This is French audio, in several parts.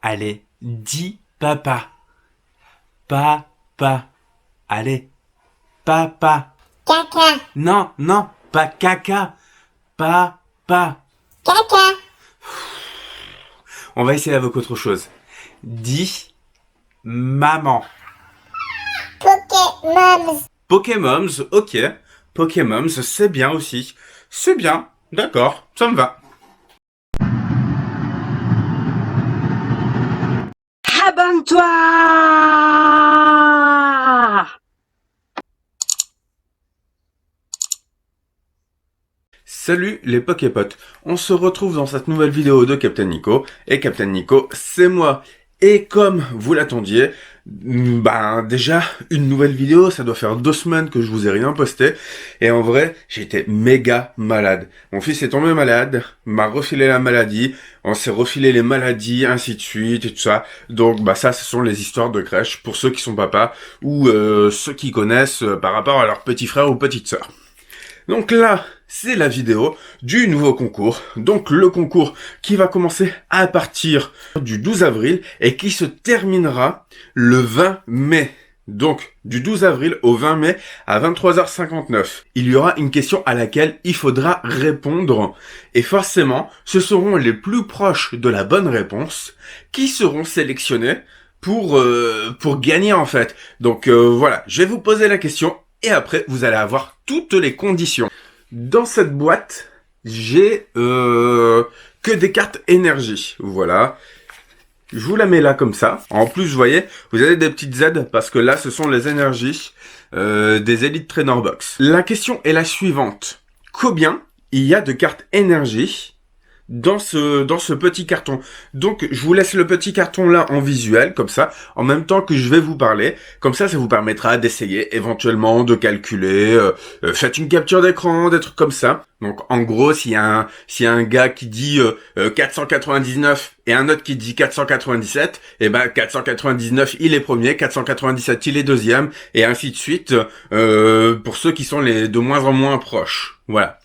Allez, dis papa. Papa. Allez, papa. Caca. Non, non, pas caca. Papa. Caca. On va essayer avec autre chose. Dis maman. Pokémon. Pokémons, ok. Pokémons, c'est bien aussi. C'est bien, d'accord, ça me va. Abonne-toi! Salut les Poképotes, on se retrouve dans cette nouvelle vidéo de Captain Nico, et Captain Nico, c'est moi. Et comme vous l'attendiez, déjà, une nouvelle vidéo, ça doit faire 2 semaines que je vous ai rien posté, et en vrai, j'étais méga malade. Mon fils est tombé malade, m'a refilé la maladie, on s'est refilé les maladies, ainsi de suite, et tout ça. Donc, ça, ce sont les histoires de crèche, pour ceux qui sont papas, ou ceux qui connaissent par rapport à leur petit frère ou petite sœur. Donc là, c'est la vidéo du nouveau concours. Donc le concours qui va commencer à partir du 12 avril et qui se terminera le 20 mai. Donc du 12 avril au 20 mai à 23h59. Il y aura une question à laquelle il faudra répondre. Et forcément, ce seront les plus proches de la bonne réponse qui seront sélectionnés pour gagner en fait. Donc voilà, je vais vous poser la question. Et après, vous allez avoir toutes les conditions. Dans cette boîte, j'ai que des cartes énergie. Voilà. Je vous la mets là comme ça. En plus, vous voyez, vous avez des petites aides parce que là, ce sont les énergies des Elite Trainer Box. La question est la suivante. Combien il y a de cartes énergie dans ce petit carton? Donc je vous laisse le petit carton là en visuel comme ça, en même temps que je vais vous parler, comme ça vous permettra d'essayer éventuellement de calculer, faites une capture d'écran, des trucs comme ça. Donc en gros, s'il y a un gars qui dit 499 et un autre qui dit 497, et 499 il est premier, 497 il est deuxième, et ainsi de suite pour ceux qui sont les de moins en moins proches. Voilà.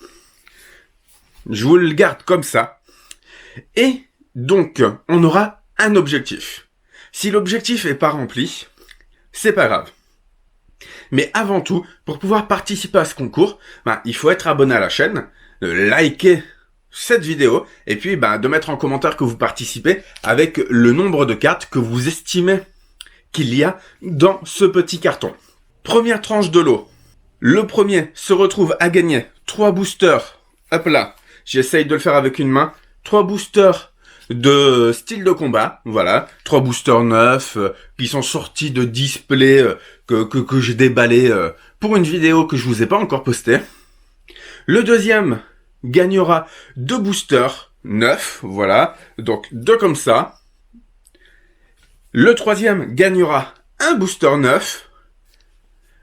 Je vous le garde comme ça. Et donc, on aura un objectif. Si l'objectif est pas rempli, c'est pas grave. Mais avant tout, pour pouvoir participer à ce concours, il faut être abonné à la chaîne, liker cette vidéo, et puis de mettre en commentaire que vous participez avec le nombre de cartes que vous estimez qu'il y a dans ce petit carton. Première tranche de lot. Le premier se retrouve à gagner 3 boosters. Hop là. J'essaye de le faire avec une main. 3 boosters de style de combat. Voilà. 3 boosters neufs qui sont sortis de display que j'ai déballé pour une vidéo que je vous ai pas encore postée. Le deuxième gagnera 2 boosters neufs. Voilà. Donc 2 comme ça. Le troisième gagnera un booster neuf.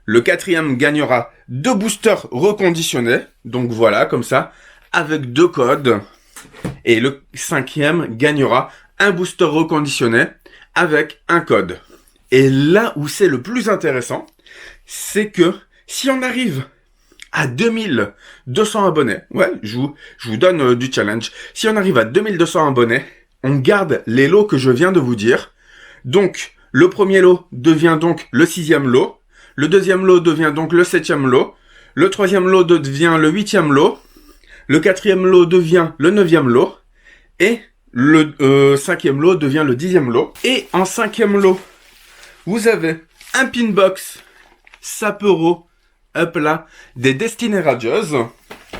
Le quatrième gagnera 2 boosters reconditionnés. Donc voilà, comme ça. Avec 2 codes. Et le cinquième gagnera un booster reconditionné avec un code. Et là où c'est le plus intéressant, c'est que si on arrive à 2200 abonnés, ouais, je vous donne du challenge. Si on arrive à 2200 abonnés, on garde les lots que je viens de vous dire. Donc, le premier lot devient donc le 6e lot. Le deuxième lot devient donc le 7e lot. Le troisième lot devient le 8e lot. Le 4e lot devient le 9e lot. Et le 5e lot devient le 10e lot. Et en 5e lot, vous avez un pinbox Sapporo, hop là, des Destinées Radieuses.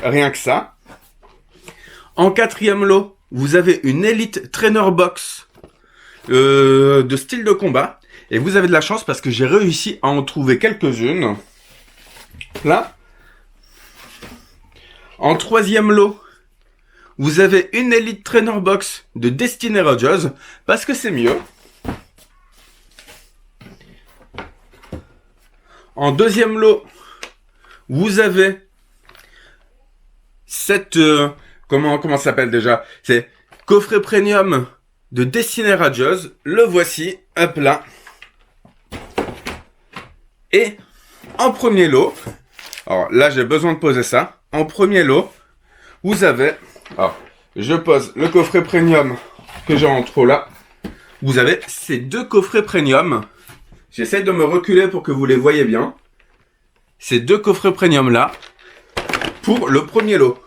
Rien que ça. En 4e lot, vous avez une Elite Trainer Box de style de combat. Et vous avez de la chance parce que j'ai réussi à en trouver quelques-unes. Là. En 3e lot, vous avez une Elite Trainer Box de Destinées Radieuses, parce que c'est mieux. En 2e lot, vous avez cette... comment ça s'appelle déjà? C'est coffret premium de Destinées Radieuses. Le voici, hop là. Et en premier lot, alors là j'ai besoin de poser ça. En premier lot, vous avez, alors je pose le coffret premium que j'ai en trop là. vous avez ces 2 coffrets premium. J'essaie de me reculer pour que vous les voyez bien. Ces 2 coffrets premium là, pour le premier lot.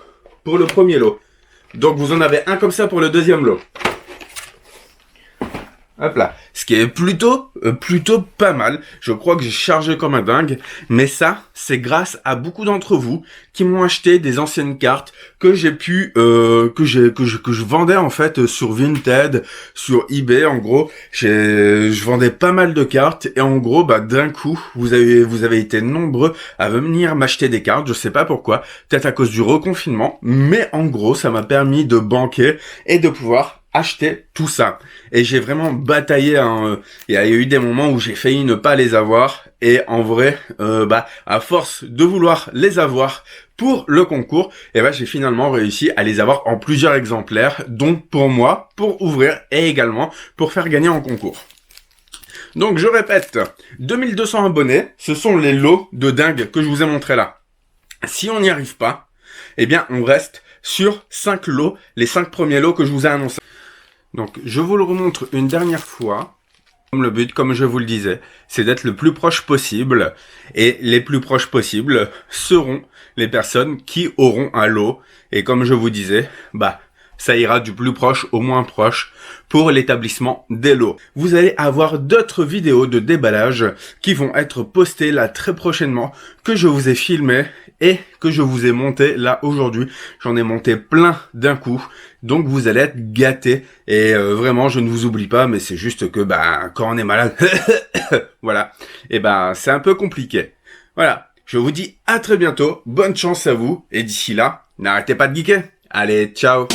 Donc vous en avez un comme ça pour le deuxième lot. Hop là. Ce qui est plutôt pas mal. Je crois que j'ai chargé comme un dingue. Mais ça, c'est grâce à beaucoup d'entre vous qui m'ont acheté des anciennes cartes que j'ai pu, que je vendais en fait sur Vinted, sur eBay. En gros, je vendais pas mal de cartes et en gros, bah, d'un coup, vous avez été nombreux à venir m'acheter des cartes. Je sais pas pourquoi. Peut-être à cause du reconfinement. Mais en gros, ça m'a permis de banquer et de pouvoir acheter tout ça. Et j'ai vraiment bataillé, hein. Il y a eu des moments où j'ai failli ne pas les avoir. Et en vrai, à force de vouloir les avoir pour le concours, j'ai finalement réussi à les avoir en plusieurs exemplaires, dont pour moi, pour ouvrir et également pour faire gagner en concours. Donc je répète, 2200 abonnés, ce sont les lots de dingue que je vous ai montré là. Si on n'y arrive pas, on reste sur 5 lots, les 5 premiers lots que je vous ai annoncés. Donc, je vous le remontre une dernière fois. Le but, comme je vous le disais, c'est d'être le plus proche possible. Et les plus proches possibles seront les personnes qui auront un lot. Et comme je vous disais, ça ira du plus proche au moins proche pour l'établissement des lots. Vous allez avoir d'autres vidéos de déballage qui vont être postées là très prochainement, que je vous ai filmé et que je vous ai monté là aujourd'hui. J'en ai monté plein d'un coup, donc vous allez être gâtés. Et vraiment, je ne vous oublie pas, mais c'est juste que quand on est malade, voilà, c'est un peu compliqué. Voilà, je vous dis à très bientôt, bonne chance à vous, et d'ici là, n'arrêtez pas de geeker. Allez, ciao!